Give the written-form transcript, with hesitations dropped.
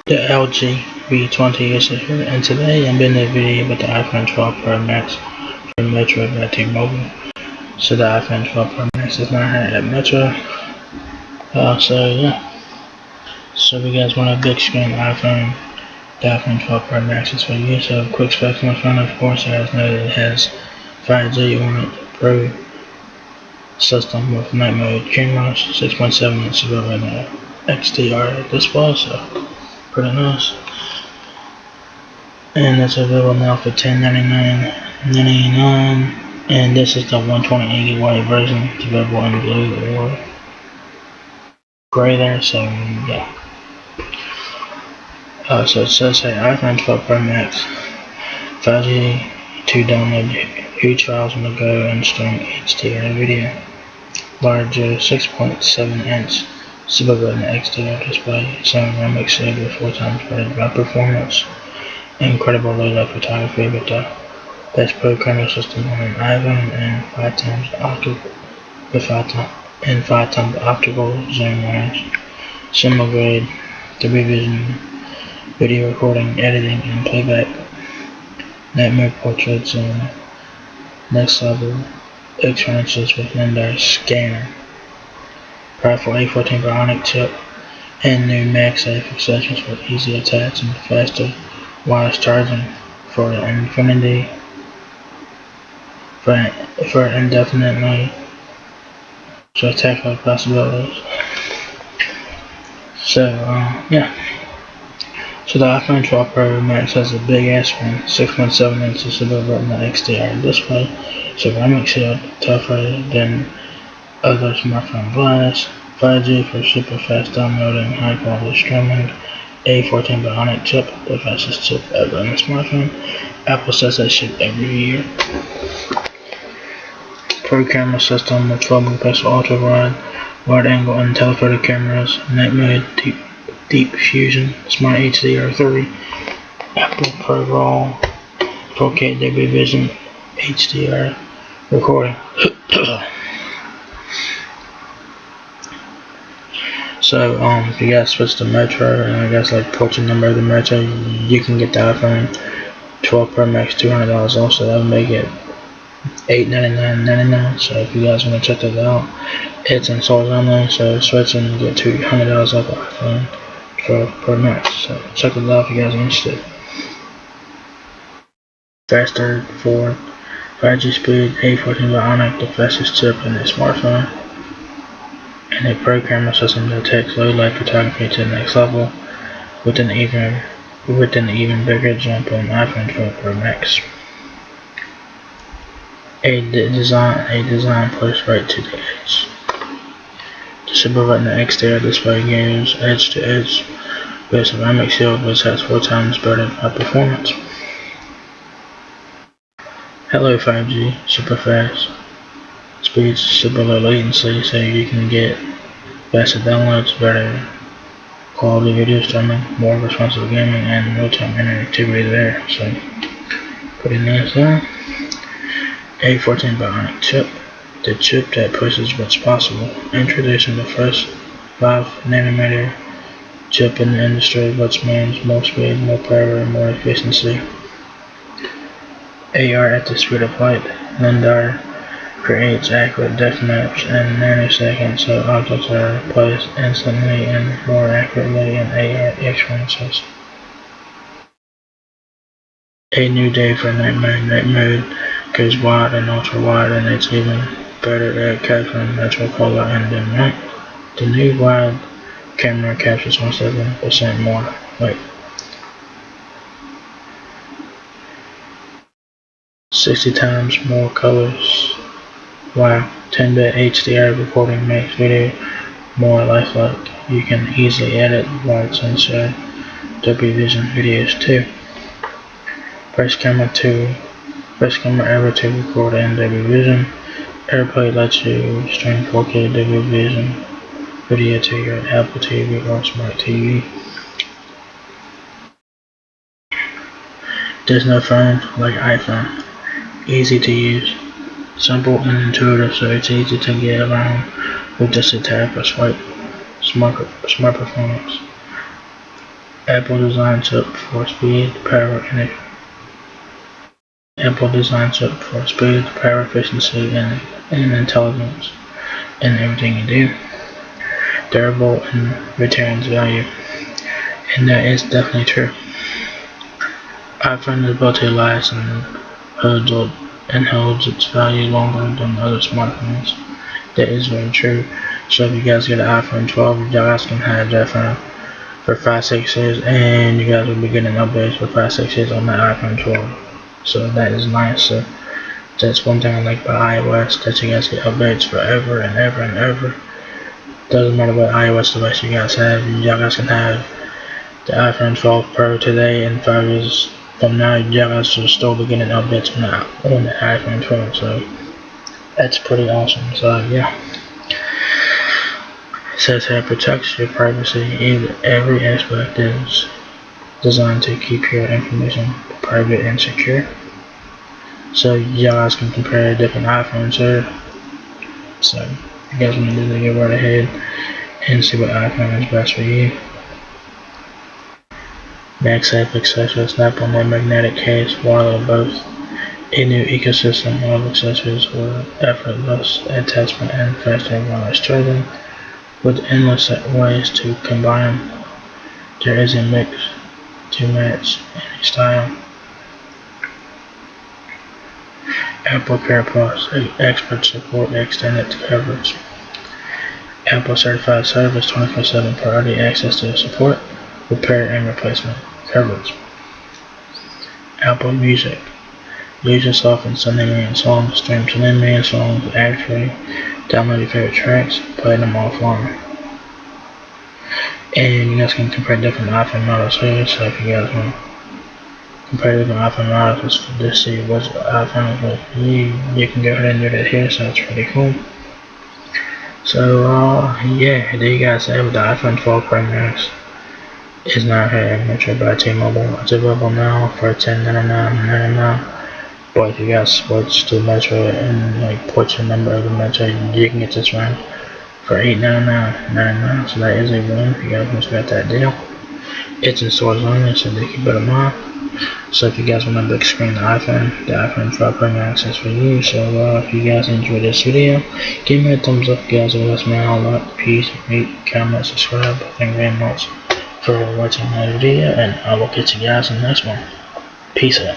The LG V20 is here, and today I'm in a video about the iPhone 12 Pro Max from Metro by T-Mobile. So the iPhone 12 Pro Max is not here at Metro. So we guys want a big screen iPhone. The iPhone 12 Pro Max is for you. So quick specs on the phone, of course, as noted, it has 5G on it, Pro system with night mode cameras, 6.7 inch Super Retina XDR display, so pretty nice. And it's available now for $1099.99, and this is the 128 GB version. It's available in blue or gray there, so yeah. So it says here iPhone 12 Pro Max 5G to download huge files on the go and stream HDR video. Larger 6.7 inch Super Retina XDR display, showing RAM exceed with 4 times better by performance. Incredible low light photography with the best pro camera system on an iPhone and 5 times optical zoom range. Cinema grade 3D vision video recording, editing, and playback. Night mode portraits and next level experiences with LiDAR scanner. Powerful A14 Bionic chip and new MagSafe accessories with easy attach and faster wireless charging for infinity for indefinitely spectacular possibilities. So yeah. So the iPhone 12 Pro Max has a big ass screen, 6.7 inches Super Retina XDR display, ceramic shield, tougher than other smartphone glass, 5G for super fast downloading, high quality streaming, A14 Bionic chip, the fastest chip ever in a smartphone. Apple says that shit every year. Pro camera system with 12 megapixel ultra wide angle and telephoto cameras, night mode, deep fusion, smart HDR3, Apple Pro Raw, 4K Dolby Vision HDR recording. So if you guys switch to Metro and I guess like port your number to Metro, you can get the iPhone 12 Pro Max $200 off, so that would make it $899.99. So if you guys want to check that out, it's in stores online, so switch and get $200 off the iPhone 12 Pro Max. So check it out if you guys are interested. Faster for 5G speed, A14 Bionic, the fastest chip in a smartphone, and a pro camera system that takes low light photography to the next level with an even bigger jump on iPhone 12 Pro Max. A design pushed right to the edge. The Super Retina XDR display goes edge to edge with a ceramic shield which has 4 times better performance. Hello 5G, super fast speeds, super low latency, so you can get faster downloads, better quality video streaming, more responsive gaming, and real-time interactivity there. So pretty nice there. A14 Bionic chip, the chip that pushes what's possible. Introducing the first 5nm chip in the industry, which means more speed, more power, and more efficiency. AR at the speed of light. LiDAR creates accurate depth maps in nanoseconds, so objects are placed instantly and more accurately in AR experiences. A new day for night mode. Night mode goes wide and ultra wide, and it's even better at capturing natural color and dim light. The new wide camera captures 17% more light. 60 times more colors. Wow, 10-bit HDR recording makes video more lifelike. You can easily edit whites and share Dolby Vision videos too. First camera ever to record in Dolby Vision. AirPlay lets you stream 4K Dolby Vision video to your Apple TV or Smart TV. There's no phone like iPhone. Easy to use, simple and intuitive, so it's easy to get around with just a tap or swipe. Smart performance. Apple design chip for speed, power, and Apple design chip for speed, power, efficiency, and intelligence in everything you do. Durable and returns value, and that is definitely true. iPhone is built to last and holds its value longer than other smartphones. That is very true. So if you guys get an iPhone 12, you guys can have that phone for 5-6 years, and you guys will be getting updates for 5-6 years on the iPhone 12. So that is nice. So that's one thing I like about iOS, that you guys get updates forever and ever and ever. Doesn't matter what iOS device you guys have, you guys can have the iPhone 12 Pro today, and 5 years from now, you guys should still be getting updates on the iPhone 12. So that's pretty awesome. So yeah. It says here, protects your privacy. Every aspect is designed to keep your information private and secure. So you guys can compare different iPhones here. So if you guys want to do that, go right ahead and see what iPhone is best for you. MagSafe accessories, snap on their magnetic case while both a new ecosystem of accessories for effortless attachment and faster wireless charging. With endless ways to combine, there is a mix to match any style. Apple Care Plus, expert support, extended coverage. Apple certified service, 24/7 priority access to support, repair and replacement coverage. Apple Music. Use yourself in sending million songs, stream 10 million songs, actually download your favorite tracks, play them offline. And you guys can compare different iPhone models here, so if you guys want to compare different iPhone models to see which iPhone is good for you, you can go ahead and do that here, so it's pretty cool. So yeah, there you guys have it. The iPhone 12 Pro Max is now here in Metro by T-Mobile. It's available now for $10.99. But if you guys switch to Metro and like put your number of the Metro, you can get this one for $8.99. So that is a win if you guys want to get that deal. It's in stores only, so they keep it in mind. So if you guys want a big screen the iPhone 12 Pro Max is for you. So if you guys enjoyed this video, give me a thumbs up. If you guys will let me know, like, peace, rate, comment, subscribe. Thank you very much for watching my video, and I will catch you guys in the next one. Peace out.